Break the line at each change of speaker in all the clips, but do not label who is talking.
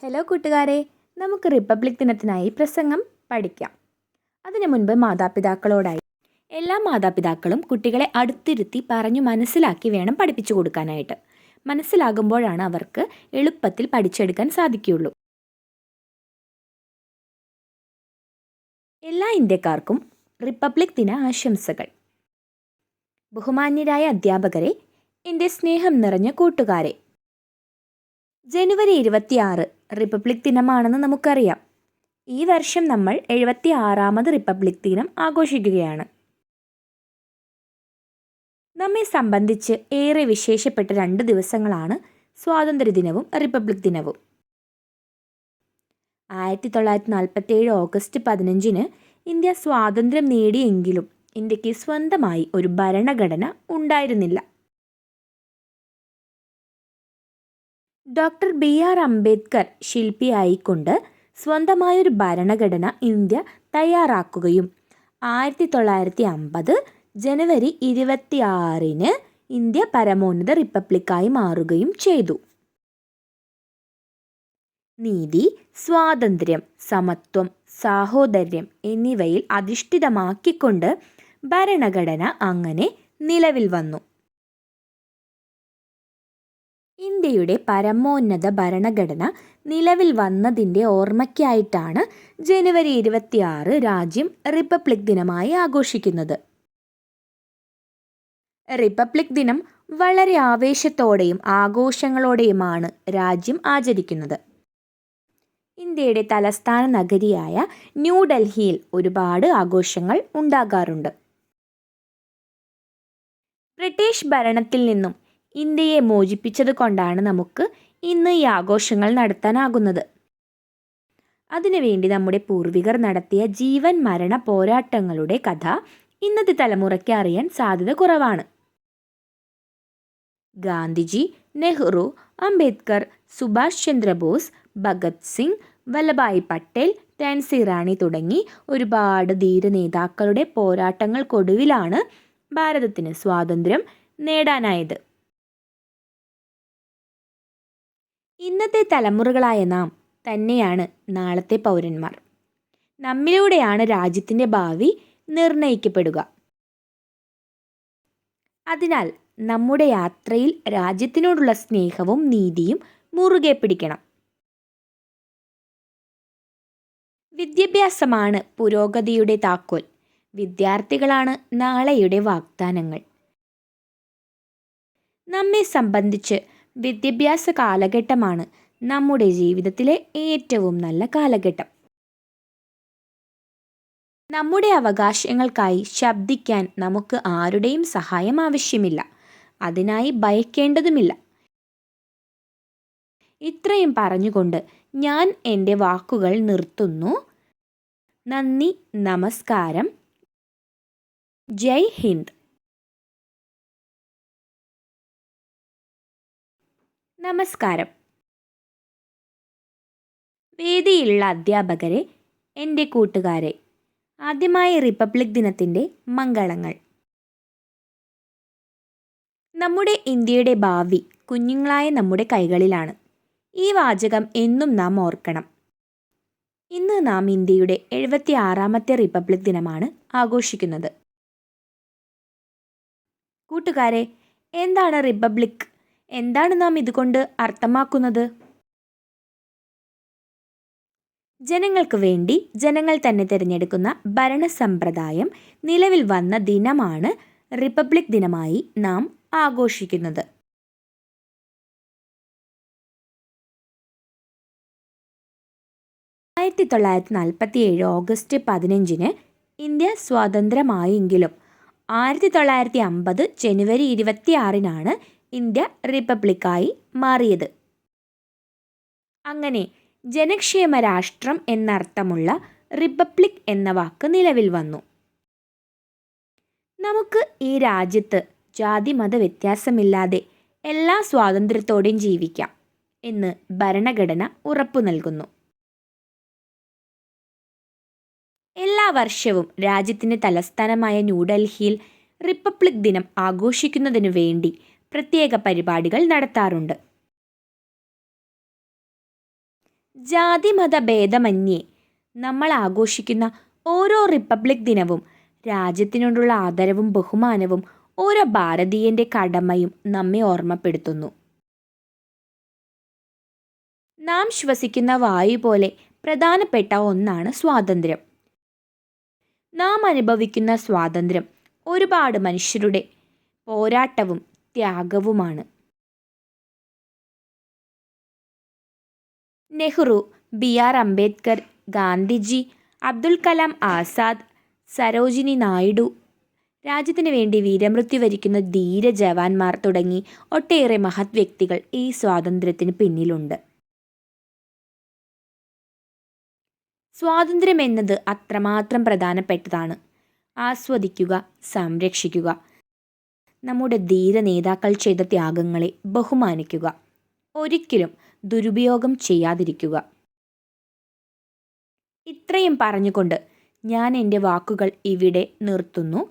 Hello കൂട്ടുകാരെ, നമുക്ക് republic ദിനത്തിനായി പ്രസംഗം പഠിക്കാം. അതിനു മുൻപ് മാതാപിതാക്കളോടായി എല്ലാ മാതാപിതാക്കളും കുട്ടികളെ അടുത്തിരുത്തി പറഞ്ഞു മനസ്സിലാക്കി വേണം പഠിപ്പിച്ചു കൊടുക്കാനായിട്ട്. മനസ്സിലാകുമ്പോഴാണ് അവർക്ക് എളുപ്പത്തിൽ പഠിച്ചെടുക്കാൻ സാധിക്കുകയുള്ളൂ. എല്ലാ ഇന്ത്യക്കാർക്കും റിപ്പബ്ലിക് ദിന ആശംസകൾ. ബഹുമാന്യരായ അധ്യാപകരെ, എൻ്റെ സ്നേഹം നിറഞ്ഞ കൂട്ടുകാരെ, ജനുവരി 26 റിപ്പബ്ലിക് ദിനമാണെന്ന് നമുക്കറിയാം. ഈ വർഷം നമ്മൾ 76ാമത് റിപ്പബ്ലിക് ദിനം ആഘോഷിക്കുകയാണ്. നമ്മെ സംബന്ധിച്ച് ഏറെ വിശേഷപ്പെട്ട 2 ദിവസങ്ങളാണ് സ്വാതന്ത്ര്യദിനവും റിപ്പബ്ലിക് ദിനവും. 1947 ഓഗസ്റ്റ് 15 ഇന്ത്യ സ്വാതന്ത്ര്യം നേടിയെങ്കിലും ഇന്ത്യക്ക് സ്വന്തമായി ഒരു ഭരണഘടന ഉണ്ടായിരുന്നില്ല. ഡോക്ടർ BR അംബേദ്കർ ശില്പിയായിക്കൊണ്ട് സ്വന്തമായൊരു ഭരണഘടന ഇന്ത്യ തയ്യാറാക്കുകയും 1950 ജനുവരി 26 ഇന്ത്യ പരമോന്നത റിപ്പബ്ലിക്കായി മാറുകയും ചെയ്തു. നീതി, സ്വാതന്ത്ര്യം, സമത്വം, സാഹോദര്യം എന്നിവയിൽ അധിഷ്ഠിതമാക്കിക്കൊണ്ട് ഭരണഘടന അങ്ങനെ നിലവിൽ വന്നു. ഇന്ത്യയുടെ പരമോന്നത ഭരണഘടന നിലവിൽ വന്നതിൻ്റെ ഓർമ്മയ്ക്കായിട്ടാണ് ജനുവരി 26 രാജ്യം റിപ്പബ്ലിക് ദിനമായി ആഘോഷിക്കുന്നത്. റിപ്പബ്ലിക് ദിനം വളരെ ആവേശത്തോടെയും ആഘോഷങ്ങളോടെയുമാണ് രാജ്യം ആചരിക്കുന്നത്. ഇന്ത്യയുടെ തലസ്ഥാന നഗരിയായ ന്യൂഡൽഹിയിൽ ഒരുപാട് ആഘോഷങ്ങൾ ഉണ്ടാകാറുണ്ട്. ബ്രിട്ടീഷ് ഭരണത്തിൽ നിന്നും ഇന്ത്യയെ മോചിപ്പിച്ചത് കൊണ്ടാണ് നമുക്ക് ഇന്ന് ഈ ആഘോഷങ്ങൾ നടത്താനാകുന്നത്. അതിനുവേണ്ടി നമ്മുടെ പൂർവികർ നടത്തിയ ജീവൻ മരണ പോരാട്ടങ്ങളുടെ കഥ ഇന്നത്തെ തലമുറയ്ക്ക് അറിയാൻ സാധ്യത കുറവാണ്. ഗാന്ധിജി, നെഹ്റു, അംബേദ്കർ, സുഭാഷ് ചന്ദ്രബോസ്, ഭഗത് സിംഗ്, വല്ലഭായ് പട്ടേൽ, ഝാൻസി റാണി തുടങ്ങി ഒരുപാട് ധീര നേതാക്കളുടെ പോരാട്ടങ്ങൾക്കൊടുവിലാണ് ഭാരതത്തിന് സ്വാതന്ത്ര്യം നേടാനായത്. ഇന്നത്തെ തലമുറകളായ നാം തന്നെയാണ് നാളത്തെ പൗരന്മാർ. നമ്മിലൂടെയാണ് രാജ്യത്തിൻ്റെ ഭാവി നിർണയിക്കപ്പെടുക. അതിനാൽ നമ്മുടെ യാത്രയിൽ രാജ്യത്തിനോടുള്ള സ്നേഹവും നീതിയും മുറുകെ പിടിക്കണം. വിദ്യാഭ്യാസമാണ് പുരോഗതിയുടെ താക്കോൽ. വിദ്യാർത്ഥികളാണ് നാളെയുടെ വാഗ്ദാനങ്ങൾ. നമ്മെ സംബന്ധിച്ച് വിദ്യാഭ്യാസ കാലഘട്ടമാണ് നമ്മുടെ ജീവിതത്തിലെ ഏറ്റവും നല്ല കാലഘട്ടം. നമ്മുടെ അവകാശങ്ങൾക്കായി ശബ്ദിക്കാൻ നമുക്ക് ആരുടെയും സഹായം ആവശ്യമില്ല. അതിനായി ഭയക്കേണ്ടതുമില്ല. ഇത്രയും പറഞ്ഞുകൊണ്ട് ഞാൻ എൻ്റെ വാക്കുകൾ നിർത്തുന്നു. നന്ദി, നമസ്കാരം, ജയ് ഹിന്ദ്. നമസ്കാരം. വേദിയിലുള്ള അധ്യാപകരെ, എൻ്റെ കൂട്ടുകാരെ, ആദ്യമായി റിപ്പബ്ലിക് ദിനത്തിൻ്റെ മംഗളങ്ങൾ. നമ്മുടെ ഇന്ത്യയുടെ ഭാവി കുഞ്ഞുങ്ങളായ നമ്മുടെ കൈകളിലാണ്. ഈ വാചകം എന്നും നാം ഓർക്കണം. ഇന്ന് നാം ഇന്ത്യയുടെ 76ാമത്തെ റിപ്പബ്ലിക് ദിനമാണ് ആഘോഷിക്കുന്നത്. കൂട്ടുകാരെ, എന്താണ് റിപ്പബ്ലിക്? എന്താണ് നാം ഇതുകൊണ്ട് അർത്ഥമാക്കുന്നത്? ജനങ്ങൾക്ക് വേണ്ടി ജനങ്ങൾ തന്നെ തിരഞ്ഞെടുക്കുന്ന ഭരണസമ്പ്രദായം നിലവിൽ വന്ന ദിനമാണ് റിപ്പബ്ലിക് ദിനമായി നാം ആഘോഷിക്കുന്നത്. ആയിരത്തി 1947 ഓഗസ്റ്റ് 15 ഇന്ത്യ സ്വാതന്ത്ര്യമായെങ്കിലും 1950 ജനുവരി 26 ഇന്ത്യ റിപ്പബ്ലിക്കായി മാറിയത്. അങ്ങനെ ജനക്ഷേമ രാഷ്ട്രം എന്നർത്ഥമുള്ള റിപ്പബ്ലിക് എന്ന വാക്ക് നിലവിൽ വന്നു. നമുക്ക് ഈ രാജ്യത്ത് ജാതി മത വ്യത്യാസമില്ലാതെ എല്ലാ സ്വാതന്ത്ര്യത്തോടെയും ജീവിക്കാം എന്ന് ഭരണഘടന ഉറപ്പു നൽകുന്നു. എല്ലാ വർഷവും രാജ്യത്തിൻ്റെ തലസ്ഥാനമായ ന്യൂഡൽഹിയിൽ റിപ്പബ്ലിക് ദിനം ആഘോഷിക്കുന്നതിനു വേണ്ടി പ്രത്യേക പരിപാടികൾ നടത്താറുണ്ട്. ജാതിമത ഭേദമന്യേ നമ്മൾ ആഘോഷിക്കുന്ന ഓരോ റിപ്പബ്ലിക് ദിനവും രാജ്യത്തിനോടുള്ള ആദരവും ബഹുമാനവും ഓരോ ഭാരതീയൻ്റെ കടമയും നമ്മെ ഓർമ്മപ്പെടുത്തുന്നു. നാം ശ്വസിക്കുന്ന വായു പോലെ പ്രധാനപ്പെട്ട ഒന്നാണ് സ്വാതന്ത്ര്യം. നാം അനുഭവിക്കുന്ന സ്വാതന്ത്ര്യം ഒരുപാട് മനുഷ്യരുടെ പോരാട്ടവും ത്യാഗവുമാണ്. നെഹ്റു, ബി.ആർ. അംബേദ്കർ, ഗാന്ധിജി, അബ്ദുൽ കലാം ആസാദ്, സരോജിനി നായിഡു, രാജ്യത്തിന് വേണ്ടി വീരമൃത്യു വരിക്കുന്ന ധീര ജവാന്മാർ തുടങ്ങി ഒട്ടേറെ മഹത് വ്യക്തികൾ ഈ സ്വാതന്ത്ര്യത്തിന് പിന്നിലുണ്ട്. സ്വാതന്ത്ര്യം എന്നത് അത്രമാത്രം പ്രധാനപ്പെട്ടതാണ്. ആസ്വദിക്കുക, സംരക്ഷിക്കുക. നമ്മുടെ ധീര നേതാക്കൾ ചെയ്ത ത്യാഗങ്ങളെ ബഹുമാനിക്കുക. ഒരിക്കലും ദുരുപയോഗം ചെയ്യാതിരിക്കുക. ഇത്രയും പറഞ്ഞുകൊണ്ട് ഞാൻ എൻ്റെ വാക്കുകൾ ഇവിടെ നിർത്തുന്നു.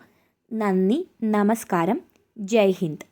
നന്ദി, നമസ്കാരം, ജയ് ഹിന്ദ്.